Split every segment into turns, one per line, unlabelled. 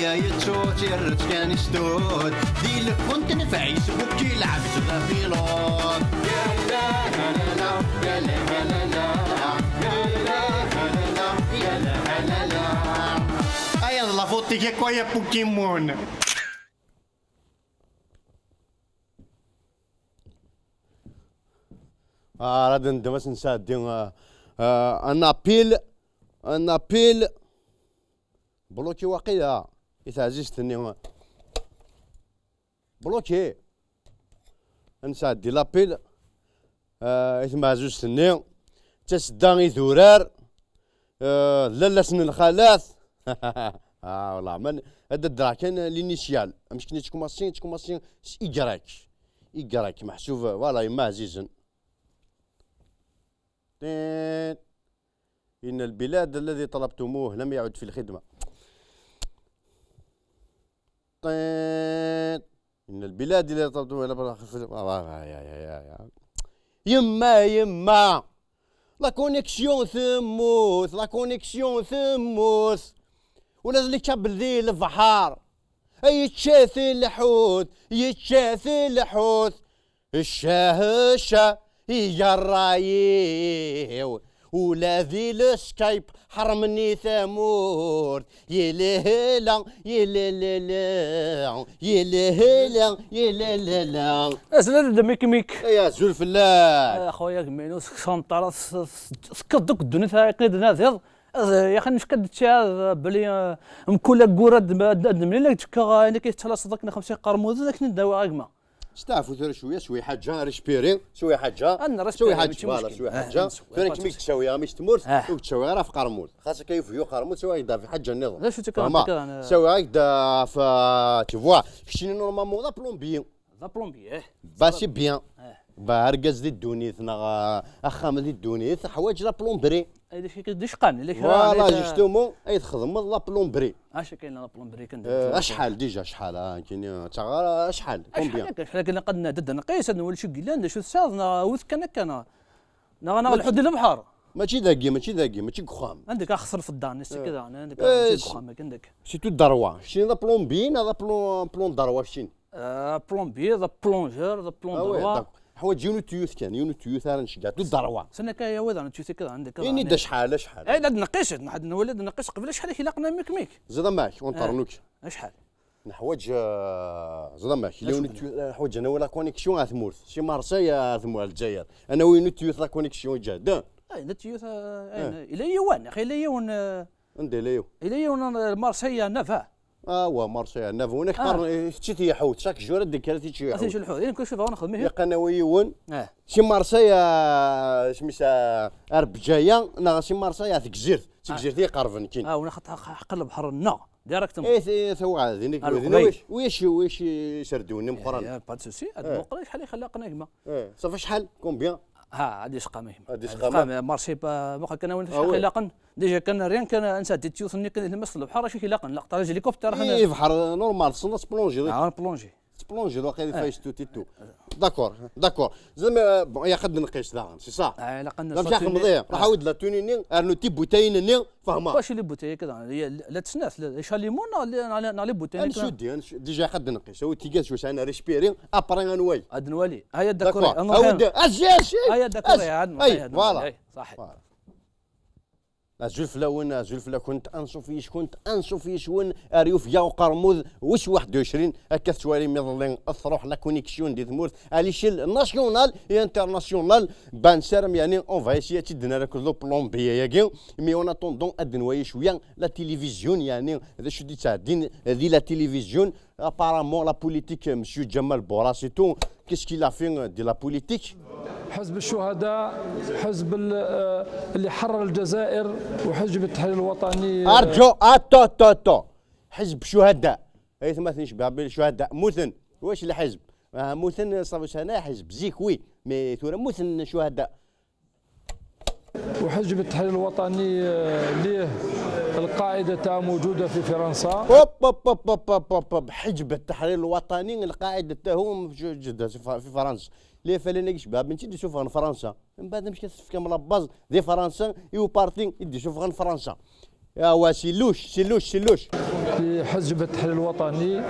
يا يتشوت يرت كان يستود دي لكنت نفعيس بوكي لعبت غابيلون يا لا لا لا يا لا لا لا يا لا لا يا لا لا اي la fotti che qua è Pokémon.
غادي ندمس نسادي ان ابيل بلوكي واقيلا يتعزيزتني بلوكي نسادي لابيل يتم عزوزتني تسداني ذورار لالا سن الخلاث والله من هذا الدراكان لينيسيال مش كني تكوماسين إيكراك محسوب فوالا يما عزيزا إن البلاد الذي طلبتموه لم يعد في الخدمة. إن البلاد التي طلبتموه لم يعد في الخدمة. يما لا كونيكسيون ثموث ولا اللي كابل ذي البحر يتشاث الحوت الشاهشة يجرايو ولا ذي السكايب حرمني ثمور يلهلا
اسلا ميك
يا زول فلاح
اخويا كمينو سكسونطار سكدك الدنيا ثاقيد نازل يا اخي نفكد تشا بلي مكولا كورد ملي لك تكا انا كيتهلا صدقنا 50 قرموز لك نداو غاكما
استعفوا ثور شويه حاجه ريسبيري شويه حاجه
شويه
حاجه شويه حاجه ثاني كميك تساوي مش تمرت وتساوي راه في قرموز خاصك كيفيو قرموز سواء يدا في حاجه النظام
لا شو تكا
سواء يدا في تفوا شتيني نورمالمون لا
بلومبي
باسي بيان باركز دي الدونيث اخام دي الدونيث حوايج لا بلومبري
ديش قان
فوالا جوستومون اي تخدم لا بلومبري
اش كاين لا بلومبري
اشحال ديجا شحال كاين تا اشحال
كومبيان حنا قد نعدد نقيس نولي شي قيلان شو ساضنا وث كان الحد البحر
ماشي ماشي كخام
عندك اخسر في الدار نسي كذا عندك كخام عندك
سيتو الدروه شنو ذا بلومبين هذا بلون دروه شنو
بلومبي ذا بلونجور ذا بلون دروه
حوايج يونيتيوث راه نشكا تو الدروه
سنة كايا وذا نتيوث كذا عندك
يعني دا شحال
اي لا نقيس نولد نقيس قبل شحال كيلاقنا ميك
زاد ماك ونطرنوك
شحال
حوايج زاد ماك حوايج انا ولا كونيكسيون ثمورث شي مارسيا ثمور الجزائر انا وينيتيوث لا كونيكسيون جاده
اي نتيوث الى يوان اخي الى يوان
ندير ليو
الى يوان مارسيا نفا
هو مارسيا نفا هناك قرن شتي حوت شاك جوره ديك كانت تشي حوت
شي الحوت كل شوف انا نخدم
يا قناويون شي مارسيا سميتها اربجايه نا شي مارسيا تكزير دي قرفن كاين
وانا حق البحر النا ديريكت
اي ثوا هذيك واش يسردوني مقرن
با سوسي هاد المقرن شحال يخلقنا كما
صافي شحال كومبيان
هادي سقامه مارشي ما كان وين خلاقن ديجا كان ريان كان نسات تيوثني كان المس البحر شي خلاقن لقطه هليكوبتر
اي بحر نورمال صنص بلونجي بلونجي واقيلا فايش تو داكور زعما يا قد نقيس داغن سي صح
لا قلنا
مشى مضيع راح عاود لا تونيني ارنو تي بوتاين فهمها
واش اللي بوتاي كذا لا تسناس شاليمون على بوتاين
نشدي ديجا قد نقيس هو تيكاس واش انا ريسبيري ابري انوي
ادنوالي هيا الداكور هيا الداكور
هاد فوالا
صحيح
زلفلا كنت انشو فيش وين اريوف يا قرموز وش 21 هكا توالي مظلين اثروح لا كونيكسيون دي ثمورت على شيل ناسيونال اي انترناسيونال بان سارم يعني اون فايسي تدنا لك لو بلومبيا ياكي مي اون اتوندون ادنواي شويه لا تيليفزيون يعني هذا شو دي تاع دي لا تيليفزيون ابارامون لا بوليتيك مسيو جمال بوراسي تو كيس كي لا فين دي لا بوليتيك
حزب الشهداء حزب اللي حرر الجزائر وحزب التحرير الوطني
ارجو اتو حزب شهداء اي ثم نشبه بالشهداء مثن واش الحزب مثن صافي انا حزب زيكوي مي ثورة مثن شهداء
وحزب التحرير الوطني ليه القاعدة تاعو موجودة في فرنسا.
حزب التحرير الوطني القاعدة تاعو موجودة في فرنسا. ليه فلان شباب انت دي شوفها فرنسا من بعد مش كتفكر من باز دي فرنسا يو بارتي يدي شوفها فرنسا يا وا سلوش
لحزب التحرير الوطني،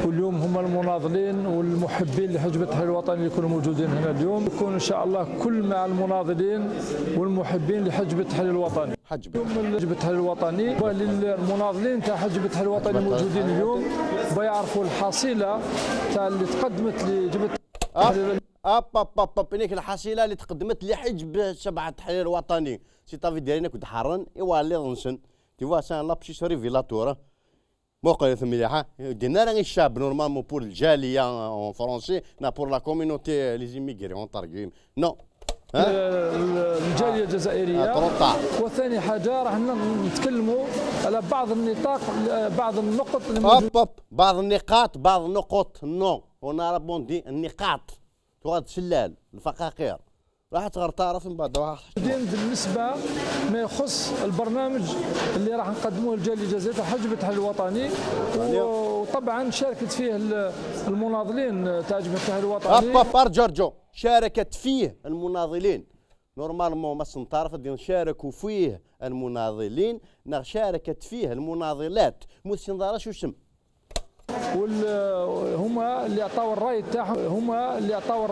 واليوم هم المناضلين والمحبين لحزب التحرير الوطني اللي يكونوا موجودين هنا اليوم. يكون ان شاء الله كل مع المناضلين والمحبين لحزب التحرير الوطني. حزب التحرير الوطني وللمناضلين تاع حزب التحرير الوطني موجودين اليوم بيعرفوا الحصيله تاع اللي تقدمت لجبهه التحرير.
بينيك الحصيله اللي تقدمت لحزب شبع التحرير الوطني سي طافي دايرين كنت حرن ايوا لي غنسن تي فوا سان لا بشي ريفيلاتور موقع مليحه دينا راه الشعب نورمالمون بور الجاليه اون فرونسي نا بور لا كوميونيتي لي زيميغري اون تارجيم نو
الجاليه الجزائريه. وثاني حاجه راح نتكلموا على بعض النطاق، بعض النقط اللي
بعض النقط نو هنا رابوندي النقاط تغاد سلال الفقاقير راح تعرف من بعد.
بالنسبه ما يخص البرنامج اللي راح نقدموه الجاليه الجزائريه حزب التحرير الوطني، وطبعا شاركت فيه المناضلين تاع جبهه التحرير الوطني.
جورجو شاركت فيه المناضلين نورمالمون ما تعرف نشاركوا فيه المناضلين، شاركت فيه المناضلات موسى نظاره شو اسم
هما اللي عطاو الراي تاعهم، هما اللي عطاو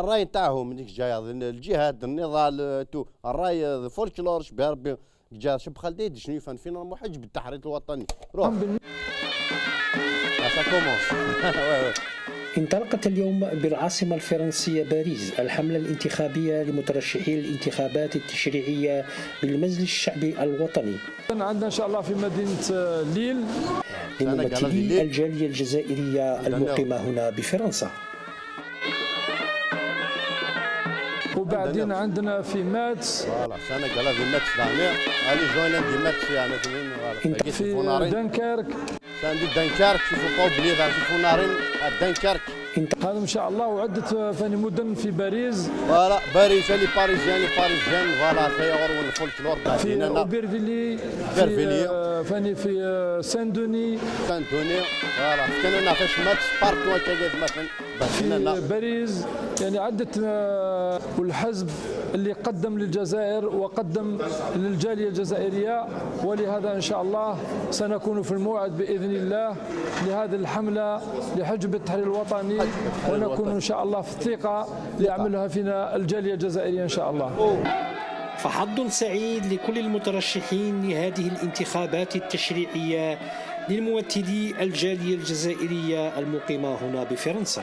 الراي
تاعهم من ديك الجهه الجهاد النضال تو الراي الفولكلور شبه ربي جا شب خالدي شنو يفهم فينا محجب بالتحرير الوطني روح
انطلقت اليوم بالعاصمة الفرنسية باريس الحملة الانتخابية لمترشحي الانتخابات التشريعية بالمجلس الشعبي الوطني.
عندنا إن شاء الله في مدينة ليل
لممثلي الجالية الجزائرية المقيمة هنا بفرنسا.
وبعدين عندنا في ماتس
سنغال في ماتس ثاني علي جوينا دي ماتس يعني
في دنكرك
دنكرك شوفوا بلي في نارين دنكرك
هذا ان شاء الله. وعده ثاني مدن في باريس
باريس اللي باريزيان فوالا تيغور والفولكلور
في بيرفيلي ثاني في سان دوني
فوالا كان نعطيش ماتش باركو هكا مثلا
في باريس يعني عده. والحزب اللي قدم للجزائر وقدم للجاليه الجزائريه، ولهذا ان شاء الله سنكون في الموعد باذن الله لهذه الحمله لحزب التحرير الوطني، ونكون ان شاء الله في الثقه ليعملها فينا الجاليه الجزائريه ان شاء الله.
فحظ سعيد لكل المترشحين لهذه الانتخابات التشريعيه للممثلي الجاليه الجزائريه المقيمه هنا بفرنسا.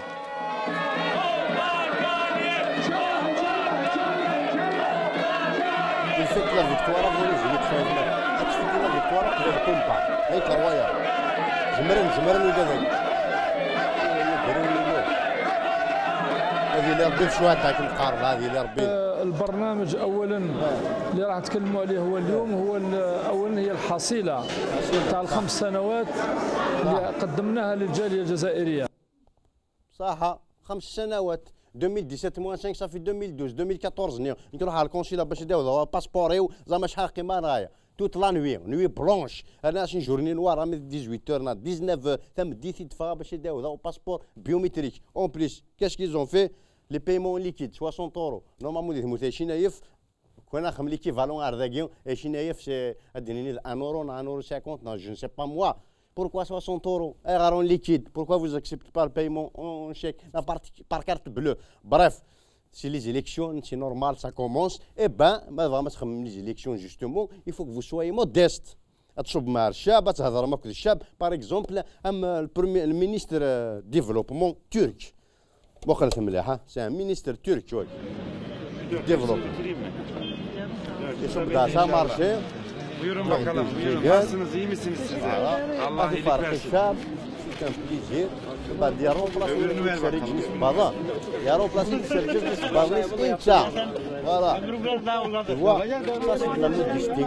لا فيكتوارا فولي زيد فاهمة هتشوفي لا فيكتوارا كذا كومبا هاي كروايا زمرن وكذا هذه اللي ربي في شويه تاع القارب هذه اللي ربي.
البرنامج اولا اللي راح نتكلموا عليه هو اليوم هو اولا هي الحصيله تاع ال5 سنوات اللي قدمناها للجاليه الجزائريه.
صح 5 سنوات 2017 موان 5 صافي 2012 2014 نروح على الكونسيلا باش يداو باسبوريو زعما شحال قيمه راهي توت لا نوي بلونش انا شي جورني نوار من 18 19 ثم ديتي دفا باش يداو باسبور بيومتريك اون بليس كاش كيزون في لي بايمون ليكيد 60 اورو نورمالمون يهمو 20 كنا خم ليكيفالون ارداكيون 20 سي اديني 1 اورو 1 اورو 50 نو جو نسي با موا. Pourquoi 60 euros en liquide? Pourquoi vous n'acceptez pas le paiement en chèque par carte bleue? Bref, c'est les élections, c'est normal, ça commence. Eh bien, les élections, justement, il faut que vous soyez modeste. Par exemple, le ministre du développement turc, c'est un ministre turc. Développement. Ça a marché.
Buyurun bakalım. Buyurun. Nasılsınız? İyi misiniz siz de? Allah iyilik versin.
كان بليزير بعد يا روبلاس يشارك بالباضا يا روبلاس يشارك بالباضا انت فوالا هو صافي لا موديستي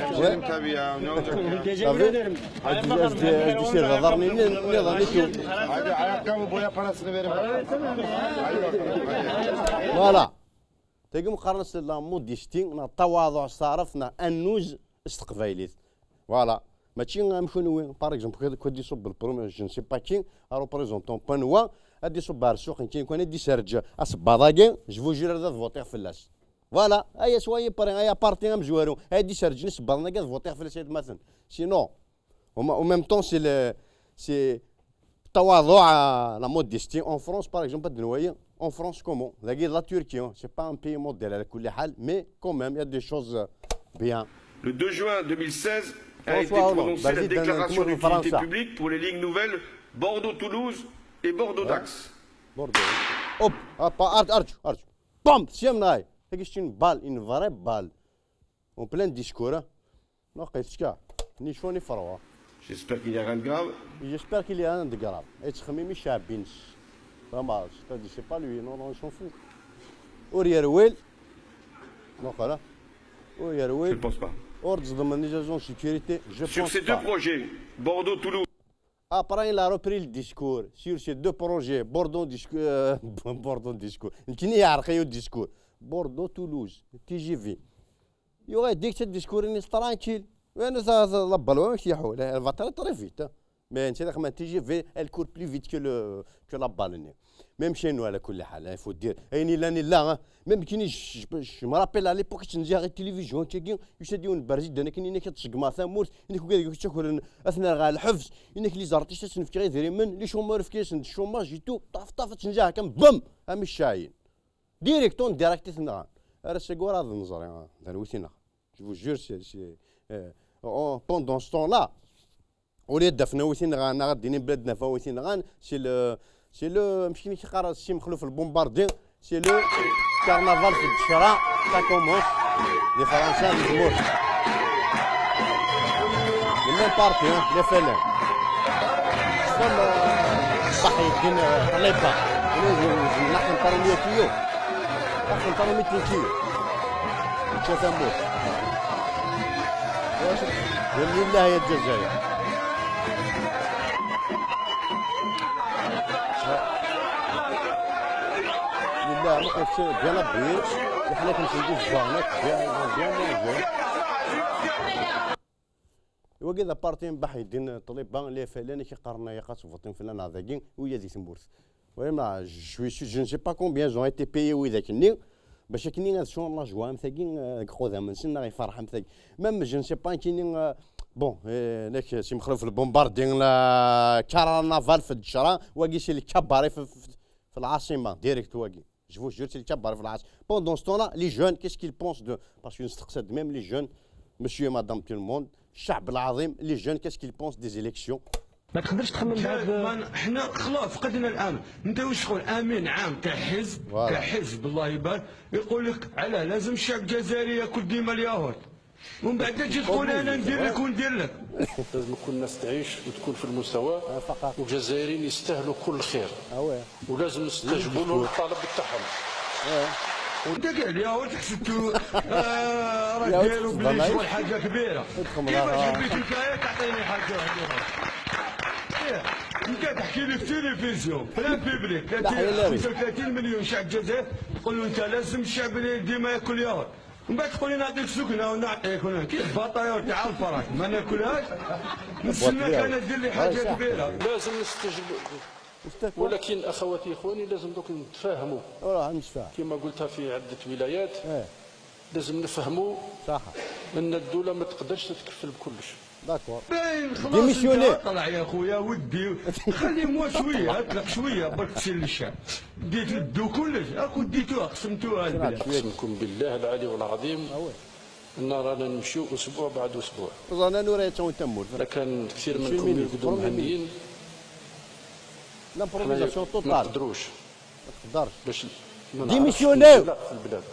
Geçelim tabii ya. Ne olacak ya?
tabii dişir nazarını ne zannetu
Hadi ayakkabı boya parasını verin.
فوالا تلقى مقارنة لا موديستي التواضع صارفنا النوز استقباليت فوالا ماشي نمشيو نوين باغ اكزومبل كودي يصب البرومي جو نسي با كي ريبريزونتون بانوا غادي يصب على السوق كاين كون غادي يسرج اصباضاكي جو فو جير هذا فوتيغ فلاس فوالا ايا شويه بري ايا بارتي مجوارو هادي شرجني صبرنا كاع فوتيغ في السيد مثلا سينو او ميم طون سي تواضع لا موديستي اون فرونس باغ اكزومبل دنوايا اون فرونس كومون لا تركيا سي با ان بي موديل على كل حال مي كوميم يا دي شوز بيان.
Le 2 juin 2016 a été
François Hollande,
prononcée la
Basile
déclaration
Danakour,
d'utilité
France.
publique pour les lignes nouvelles Bordeaux-Toulouse et Bordeaux-Dax.
بوردو اوب ارجو بام سيمناي هاكشتين بال ان فري بال اون بلان ديسكور ناقص كاع ني شو ني فروا.
J'espère qu'il n'y a rien de grave.
J'espère qu'il y a un de grave. يتخممي شابين فما سي با لوي نو سون فو اوريرويل نقرا
Je
اوريرويل
ne pense pas.
اوردز ضمن لي زون سيكوريتي جو
Sur
بونس
ces deux projets, Bordeaux-Toulouse
Après, il a repris le discours sur ces deux projets, Bordeaux-Discours. Qui n'y a rien de discours. Bordeaux-Toulouse, TGV. Il y aurait dit que ce discours est tranquille. Elle va très très vite. Mais la TGV, elle court plus vite que la balle. Même chez nous, il faut dire. Même je me rappelle à l'époque, je disais à la télévision, je disais une barzique de nekini qui تشقما ثامورت انك كذا تشكر اثناء الحفظ انك اللي زرتي تنفكري ذري من اللي شومار في كيس الشوماج جيتو طاف تنجاه كم بم ام الشاين ديريكتون ديريكت ثنا راه سيغور هذا النظر درويتينا جو جور سي بوندون ستون لا وليد دفنا ويتينا انا غاديين بلادنا فويتينا غان سي لو مشكي كيقرا السي مخلوف البومباردي سي لو كارنافال في الدشرا تا كومونس لي فرنسا الجمهور لي بارتي لي فلان شنو صحي الدين طليبه نحن نطرو 100 كيلو نحن نطرو 200 كيلو تشوف امور ولله يا الجزائر لله ما قلت بيان بير احنا كنشدو الزبانات بيان وكذا بارتين بحيدين طليبان لي فلان كيقارنا يقاس فوتين فلان هذاكين ويا زيت مبورث وما جو نسي با كومبيان زون ايتي بايي وذاك باش كني شون لا جوا مثاكين خوذا من سنه غيفرح مثاك ميم جو نسي با كاينين بون هناك سي مخلوف البومباردين لا كارنافال في الدشرا واقي سي الكباري في العاصمه ديريكت واقي جو جور سي الكباري في العاصمه بوندون ستونا لي جون كيس كيل بونس دو باسكو نستقصد ميم لي جون مسيو مدام تو الموند الشعب العظيم لي جون كيس كيل بونس دي زيليكسيون
ما تقدرش تخمم بهذا. حنا خلاص فقدنا الامل. انت واش تقول امين عام كحزب الله يبارك يقول لك علاه لازم الشعب الجزائري ياكل ديما اليهود ومن بعد تجي تقول انا ندير لك وندير لك.
لازم كل الناس تعيش وتكون في المستوى والجزائريين يستاهلوا كل خير ولازم نستجيبوا له الطلب بتاعهم.
وانت كاع اليهود حسبتوا راه داروا بلي شغل حاجه كبيره. كيفاش حبيت انت تعطيني حاجه واحده؟ انت تحكي لي في التلفزيون بلان بيبليك 35 مليون شعب الجزائر تقول له انت لازم الشعب ديما ياكل يهود ومن بعد تقول لي نعطيك سكنه ونعطيك كيف بطايا تاع الفراك ما ناكلهاش نستناك انا دير لي حاجه كبيره.
لازم نستجيب ولكن اخواتي اخواني لازم دوك نتفاهموا كما قلتها في عده ولايات لازم نفهموا صح ان الدوله ما تقدرش تتكفل بكلش.
داكور
ديميسيوني طلع يا خويا ودي خليهم شويه اطلق شويه برك تسير للشعب ديت للدو كلش اكو ديتوها قسمتوها البلاد.
اقسمكم بالله العلي العظيم ان رانا نمشيو اسبوع بعد اسبوع.
رانا نوري تمور
كان كثير منكم يرقدوا مهنيين
لامبروفيزاسيون توتال
ما نقدروش باش
ديميسيونيو
في البلاد.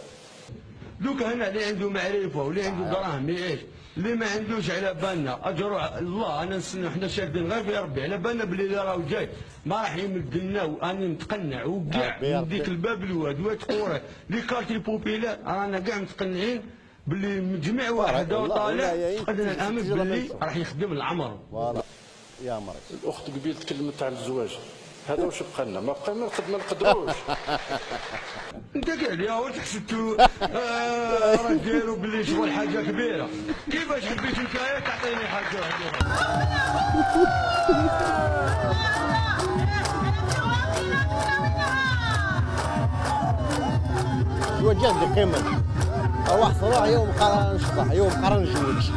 دوكا هنا اللي عنده معرفه واللي عنده دراهم يعيش اللي ما عندوش على بالنا اجروا الله انا نستنى حنا شادين غير في ربي على بالنا بلي راه جاي ما راح يمد لنا واني متقنع وكاع من ديك الباب الواد وتقوري لي كارتي بوبيلار رانا كاع متقنعين باللي مجمع واحد وطالع فقدنا الامل باللي راح يخدم العمر.
فوالا يا مريض.
الاخت قبيل تكلمت على الزواج هذا واش بقى لنا ما بقى ما نقدروش.
انت كاع اليهود حسبتوا راه داروا باللي شغل حاجه كبيره. كيفاش حبيت انت تعطيني حاجه واحده؟
وجد قيمه واحد صراحه يوم قرا نشطح يوم قرا نجوج.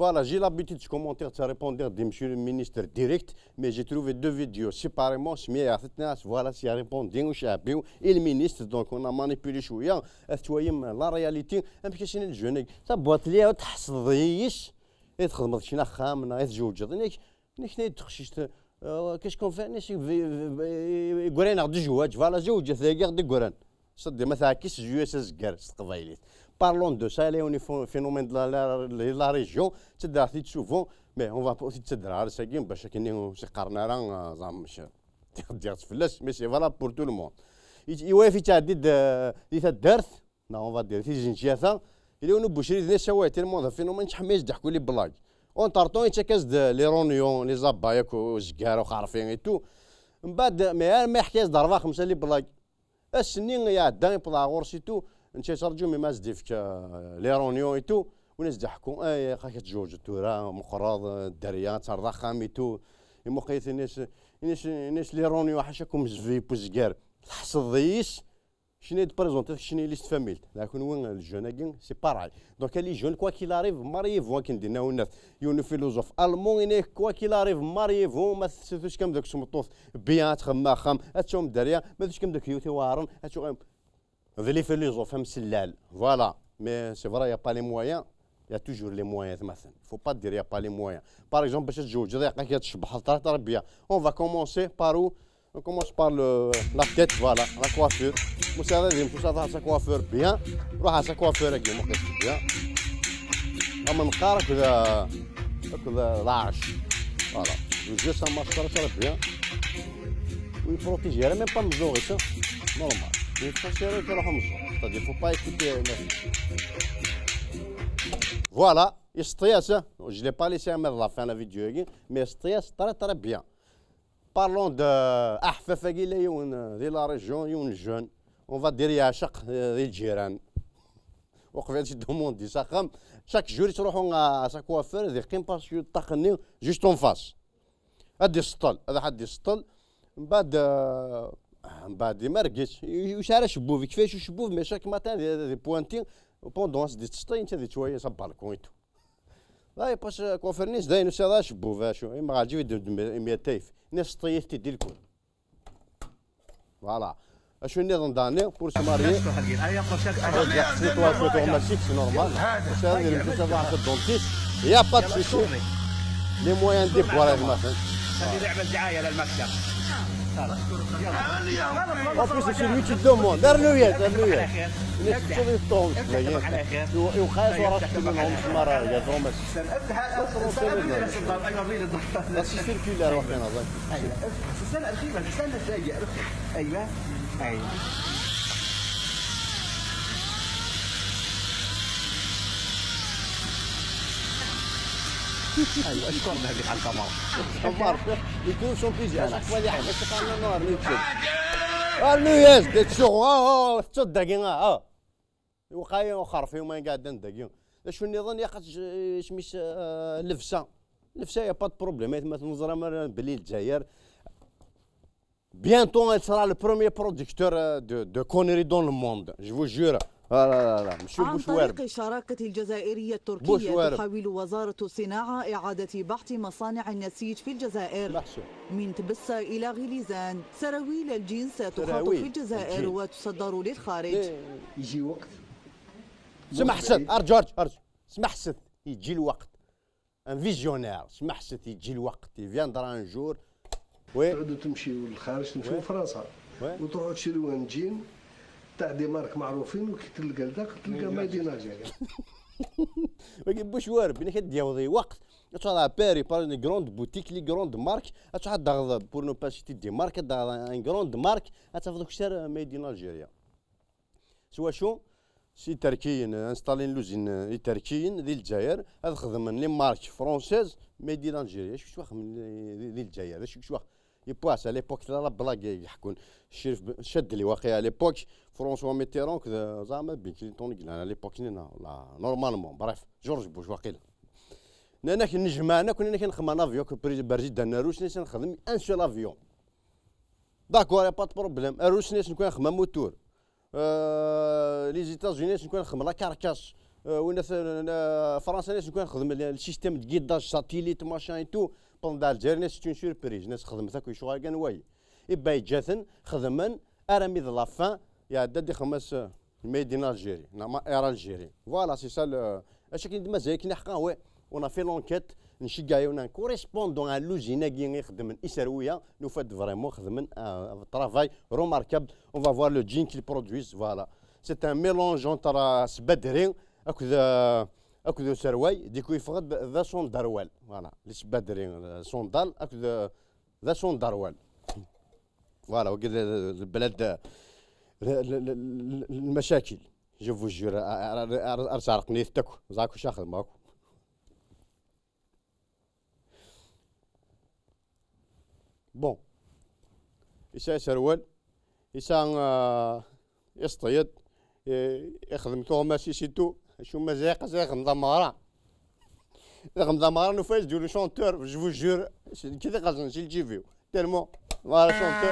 Voilà, j'ai l'habitude de commenter, de répondre de monsieur le ministre direct, mais j'ai trouvé deux vidéos séparément. Voilà, si répondre et le ministre, donc on a manipulé شويه. La réalité, parce que les jeunes, ça boîte لي وتحصديش، تخدم شي خامنه تزوج، نيك تخشيت كاش كون فانيش يقرين عند الزواج، فوالا زوج ثاقي دي قران. صدق ما ثاكيش جويس الزكار القبايليت. Parlons de ça, il y a un phénomène de la région, c'est d'arrêter souvent, mais on va aussi te dire, c'est que parce que nous c'est carnaran, mais c'est valable pour tout le monde. Il y a un fait de on va dire, il y a une boucherie de Nessaouet, tellement de phénomène حماس ضحكوا لي بلاك. On طارطون يتكاز لي رونيون لي زابايك وزكار وخارفين اي تو. من بعد ما حكاية ضربة خمسة لي بلاك. السنين يا داين بلا غورسيتو انت ترجو مي ماز ديفك لي رونيون اي تو وناس ضحكوا خا كتجوج تورا مقراض الدريا ترضى خاميتو يمو قيت الناس لي رونيون حاشاكم زفي بوزكار الحصديش شنو بريزونتي شنو ليست فاميل لكن وين الجون سي باراي دونك لي جون كوا كيل اريف ماريفون كنديرناو الناس يونو فيلوزوف المون كوا كيل اريف ماريفون ما تسوتوش كم داك سمطوف بيان تخما خام هاتشوم الدريا ما تسوتش كم داك يوتي وارن هاتشو les philosophes سلال voilà mais c'est vrai il y a pas les moyens il y a toujours les moyens مثلا il faut pas dire il y a pas les moyens par exemple باش تزوج ضيقه كتشبح تربيه on va commencer par où on commence par la tête voilà la coiffure مسا لازم توصل sa coiffure bien روح على sa coiffure كي ما قلتش bien اما نقارك كذا لاعش voilà جو سا ماسكار صار bien ويبروتيجي même pas مزوغي ça normal. Il faut serrer que c'est-à-dire il ne faut pas écouter. Voilà, il stresse. Je ne l'ai pas laissé à mettre la fin de la vidéo, mais il stresse très très bien. Parlons de la région, une jeune. On va dire à chaque Djiran. Chaque jour, ils seront à sa coiffeur, ils vont juste en face. هذا يسطل من بعد ما رقيتش وشعر شبوف كيفاش شبوف مي شاك ماتان دي بوانتين بوندون دي تسطي انت دي شويه صب بالكويتو لا باش كونفرنيس داين هذا شبوف شو ما غادي يدير 200 ناس طيف تدي الكل فوالا اشو النظام داني بور سماري هيا نورمال هذا اللي تبع في الدونتيست يا با تشوف لي موان دي بوار مثلا هذه لعبه دعايه للمكتب En plus, c'est celui qui te demande. Dernuet. Il est sur les tombes. يخاف وراك تبنهم مرة يا دومس. لا سيركيلار وحنا ظن. استنى أرخيبة استنى شيء أيوه. ايوه اشكرنا هذيك على الكاميرا يكون شون بيجي اشاك فوا اللي حبس قالنا نهار نيتشد قالوا ياس ديك شو تصدقين وقايين وخرفين وما قاعدين دقيقين شو النظام ياخذ شميس لفسه يا با بروبليم مثلا نظره بلي الجزائر bientôt elle sera le premier producteur de conneries dans le monde je vous jure لا مش
عن طريق الشراكة الجزائرية التركية تحاول وزارة الصناعة إعادة بحث مصانع النسيج في الجزائر من تبسة إلى غليزان سراويل الجنس تخاط في الجزائر وتصدر للخارج
يجي وقت
سمح ست أرجو سمح ست يجي الوقت ان فيزيونير سمح ست يجي الوقت يفيندرا ان جور
تعودوا تمشيوا للخارج تمشيوا لفرنسا وتروحوا تشريوا انجين تاع دي مارك معروفين وكي تلقى لذاك تلقى مدينه جايه
ما يجيبوش وارب بين كدياوضي وقت تروح باري بار اون غروند بوتيك لي غروند مارك تروح داغ بور نو با سيتي دي مارك داغ ان غروند مارك تاخذ كشار ميدين الجيريا سوا شو سي تركيين انستالين لوزين تركيين ديال الجزائر هذا خدمن لي مارك فرونسيز ميدين الجيريا شو واخد من ديال الجزائر شو واخد يبواس على ليبوك لا بلاك يحكون الشريف شد لي واقع على ليبوك فرونسوا ميتيرون كذا زعما بين كلينتون على ليبوك لا نورمالمون بريف جورج بوش واقيلا انا كنجمعنا كنا كنخدم ان افيون برجي دنا روش ناس نخدم ان سول افيون داكور يا با دو بروبليم روش ناس نكون نخدم موتور لي زيتازوني نكون نخدم لا كاركاس وين فرنسا ناس نكون نخدم السيستيم د كيداج ساتيليت ماشان اي تو بوندال الجزائر ناس تكون سوربريز ناس خدمت هاك شغل كان واي إبا جاثن خدمن ارامي ذ لافان يا دادي خمس ميدين الجيري نعم اير الجيري فوالا سي سا اش كاين مازال كاين حقا وي اون في لونكيت نشجعونا كوريسبوندون على لوزينا كي يخدم اسرويه نفاد فريمون خدمن طرافاي روماركابل اون فا فوار لو جين كي برودويز فوالا سي ان ميلونج اونتر سبدري اكو سرواي ديكو يفقد ذا صون دروال فوالا لي سبدري صوندال اكو ذا صون دروال فوالا وكذا البلاد المشاكل جو فو جور ارسارقني تاكو زاكو شاخذ ماكو بون إسا سروال إسا يصطيد يخدم توما سيسيتو شو مزاق يخدم ضمارة يخدم ضمارة نفاز ديرو شونتور جو جور كذا قصدنا نشيل جيفيو تالمون فوالا شونتور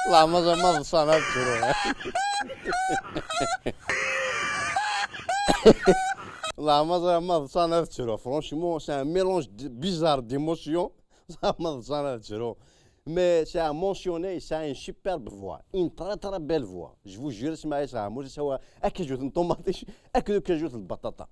لا ما صنعت لا ما صنعت فرانشمون سي ان ميلونج بيزار ديموسيون ما صنعت mais c'est à mentionner, c'est une superbe voix, une très très belle voix. Je vous jure, c'est moi سوا أكجوت الطماطيش أكجوت البطاطا.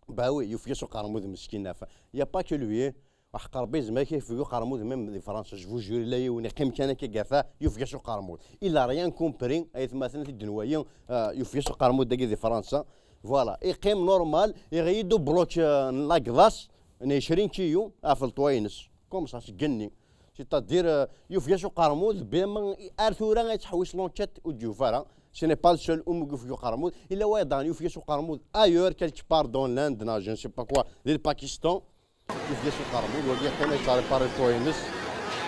Bah oui, il faut que ce قرمود مسكين il y a pas que lui. وحقربيز ما كيف قرمود même دي فرنسا je vous jure لا يوني قيم كان كيقافا يفكش قرمود إلا ريان كومبرين أي مثلا في الدنوايا يفكش قرمود دي فرنسا فوالا يقيم نورمال يغيدو بلوك لاكلاس 20 كيلو في الطوينس كوم سا تقني c'est-à-dire يفكش قرمود بما ارثورا يتحوش لونشات وديوفارا ce n'est pas le seul يفكش قرمود الا وايضا يفكش قرمود ailleurs quelque part dans l'Inde je ne sais pas quoi le Pakistan يفكش قرمود وقيا كان يصير باري طوينس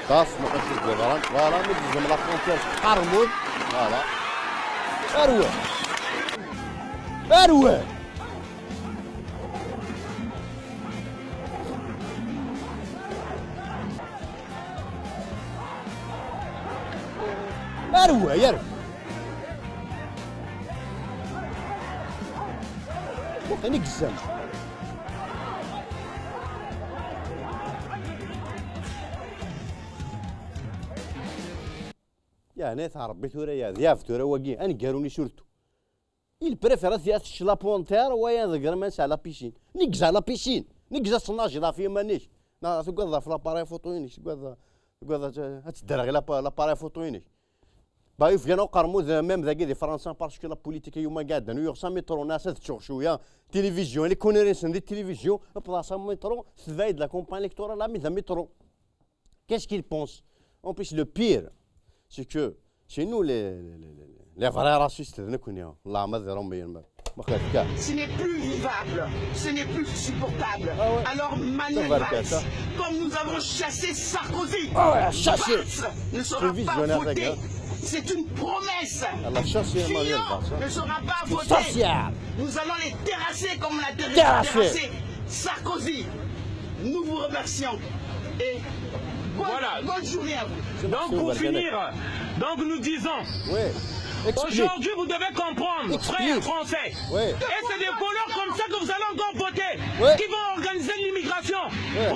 طاف ما قلتش الجبران فوالا مدزم لا فونتير قرمود فوالا اروى يرفع وقني قزام يعني ربي ثورة يا ضياف ثورة وقي أنا قاروني سورتو il préfère ثياث لا بونتير ويا ذكر ما على بيسين نقز على بيسين نقز صناج لا في مانيش نا تقول في لاباري فوتوينيش تقول تدرغ لاباري فوتوينيش باي فينا قرمود ميم ذاكي دي فرنسا باسكو لا بوليتيك يوما قاعده نيو 100 مترو ناس تشوف شويه تلفزيون لي كونيريس دي التلفزيون بلاصه مترو سفايد لا كومباني الكتورال لا ميزا مترو qu'est-ce qu'il pense en plus le pire c'est que chez nous les vrais racistes الله ما ذرهم بين
Ce n'est plus vivable, ce n'est plus supportable. Alors Manuel Valls, comme nous avons chassé Sarkozy, ne sera pas voté. C'est une promesse. Fillon ne sera pas voté. Nous allons les terrasser comme on a terrassé Sarkozy. Nous vous remercions. Et voilà. Bonne journée à vous.
Donc pour finir, donc nous disons, aujourd'hui vous devez comprendre, frères français, et c'est des voleurs comme ça que vous allez encore voter, qui vont organiser l'immigration.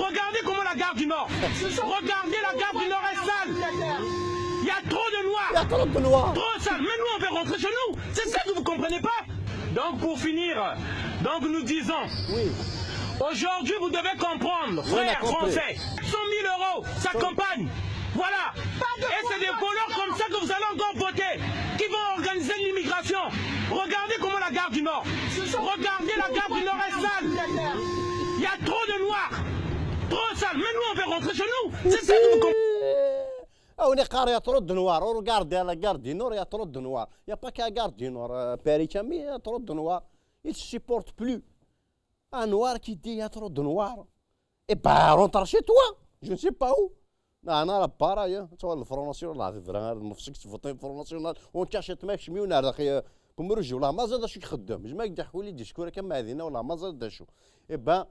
Regardez comment la gare du Nord, regardez la gare du Nord est sale. Il y a trop de noirs. Il y a trop de noirs. Trop sale. Mais nous on veut rentrer chez nous. C'est ça que vous ne comprenez pas. Donc pour finir, donc nous disons, Aujourd'hui, vous devez comprendre, frères français, 100 000 euros, sa campagne. Voilà. Et c'est des voleurs comme ça que vous allez encore voter, qui vont organiser l'immigration. Regardez comment la gare du Nord. Regardez la gare du Nord est sale. Il y a trop de noirs. Trop sale. Mais nous, on veut rentrer chez nous. C'est ça que vous comprenez.
او نقار يطرد نوار وغاردي على غاردي نور يطرد نوار يا با كا غاردي نور باري كامي يطرد نوار il supporte plus un noir qui dit يطرد نوار et bah rentre chez toi je ne sais pas où انا لا بارايا تو الفرون ناسيونال لا فران مفسك تفوتي الفرون ناسيونال ونكاشت ماك شمي ونار اخي كمرج ولا ما زاد شي خدام جما يضحكوا لي ديسكور كما هذينا ولا ما زاد شو et ben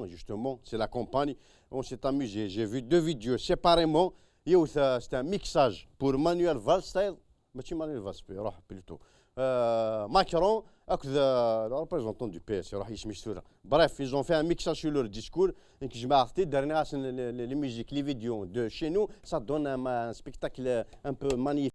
justement, c'est la campagne. On s'est amusé. J'ai vu 2 vidéos séparément. C'est un mixage pour Manuel Valls. Mais Manuel Valls, plutôt. Macron, le représentant du PS. Bref, ils ont fait un mixage sur leur discours. Et que je m'ai arrêté. Dernièrement, les musiques, les vidéos de chez nous, ça donne un spectacle un peu magnifique.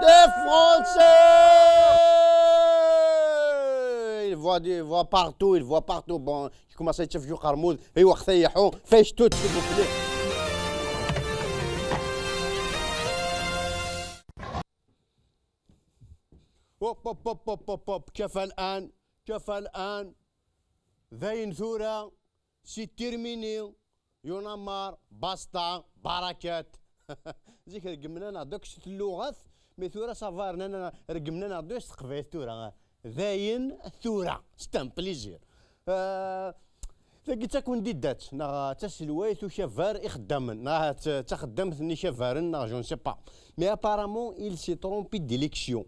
Des Français! Il voit partout, Bon, il commence à être vieux Qarmoud, et il va faire tout, s'il vous plaît. Hop, كيف الآن ذاين ثورة سي تيرميني يونامار باستا بركات زيك رقمنا نعطوك شت اللغات مي ثورة صافارنا رقمنا نعطوك تقفيت ثورة ذاين ثورة ستان بليزير لقيت تكون ديدات نا تسلويت وشافار يخدمن نا تخدمتني شافارن نا جون سي با مي ابارامون il s'est trompé d'élection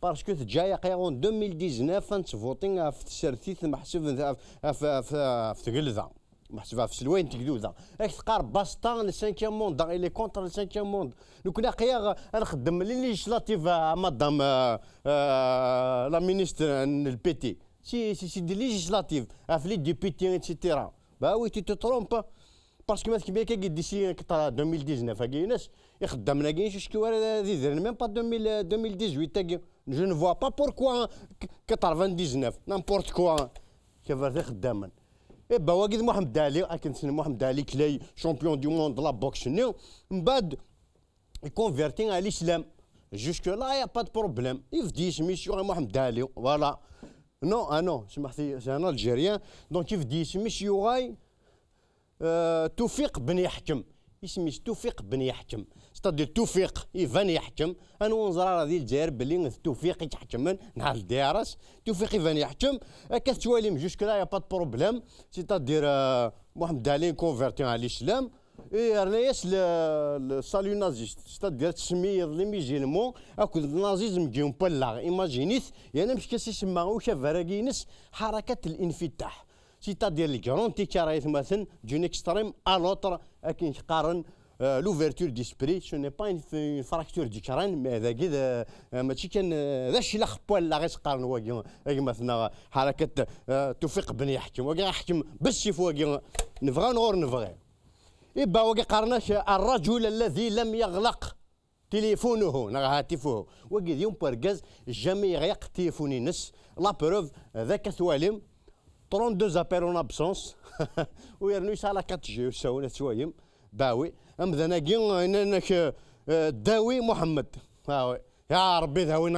باسكو تجايا قيغون 2019 نتفوتين في السرثيث محسوب في تقلذا محسوبه في سلوين تقدوذا راك تقارب باسطان للسانكيام موند الي كونتر للسانكيام موند لو كنا قيا نخدم ليجيسلاتيف مدام لا مينيستر البيتي سي دي ليجيسلاتيف في لي ديبيتي اتسيتيرا با وي تي ترومب باسكو ما تكمل كي ديسي 2019 كايناش يخدمنا كاين شي كوار ديزر ميم با 2018 تاكي جو نو فوا با بوركوا 99 نامبورت كوا كيف خداما با واقد محمد علي كنسمي محمد علي كلاي شامبيون دو موند لا بوكس نيو من بعد يكونفيرتي على الاسلام جوسكو لا يا با دو بروبليم يفدي سميتو محمد علي فوالا نو سمحتي سي ان الجيريان دونك يفدي سميتو غاي توفيق بن يحكم اسمي توفيق بن يحكم ستادير توفيق يفان يحكم انا ونزرار هذه الجزائر بلي توفيق يتحكم نهار الديارس توفيق يفان يحكم كتوالي مجوج كلا يا با دو بروبليم ستادير محمد علي كونفيرتي على الاسلام رناياس الصاليو نازيست ستادير تسميض لي ميزيلمون اكو النازيزم كيون بلاغ ايماجينيث يعني مش كاسي سما وشا فراكينس حركه الانفتاح ستادير لي كرونتي كرايت مثلا دون اكستريم ا لوتر اكن قارن لوفيرتور ديسبري سو ني با اون فراكتور دي كران مي هذا كذا ماشي كان ذا الشيء لا خبال لا غيتقارن واقي مثلا حركه توفيق بن يحكم واقي يحكم بالسيف واقي نفغا نور نفغي إبا واقي قارناش الرجل الذي لم يغلق تليفونه هاتفه واقي اليوم باركاز جامي يغيق تليفوني نس لا بروف ذاك ثوالم 32 زابيل اون ابسونس ويرنو على 4 جي وساونا ثوايم باوي امذناكي انك داوي محمد باوي يا ربي داوي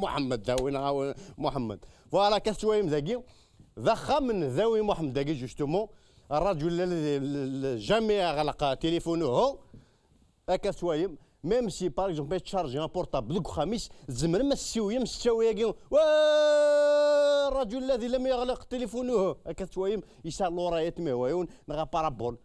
محمد داوي محمد فوالا كثوايم ذاكي ذخا من ذاوي محمد ذاكي جوستومون الرجل الذي جامي غلق تليفونه هكا ثوايم ميم سي باغ اكزومبل تشارجي ان بورتابل دوك خميس زمر ما السويه مستويه الرجل الذي لم يغلق تليفونه هكا ثوايم يسال لورايات مهوايون نغا بارابول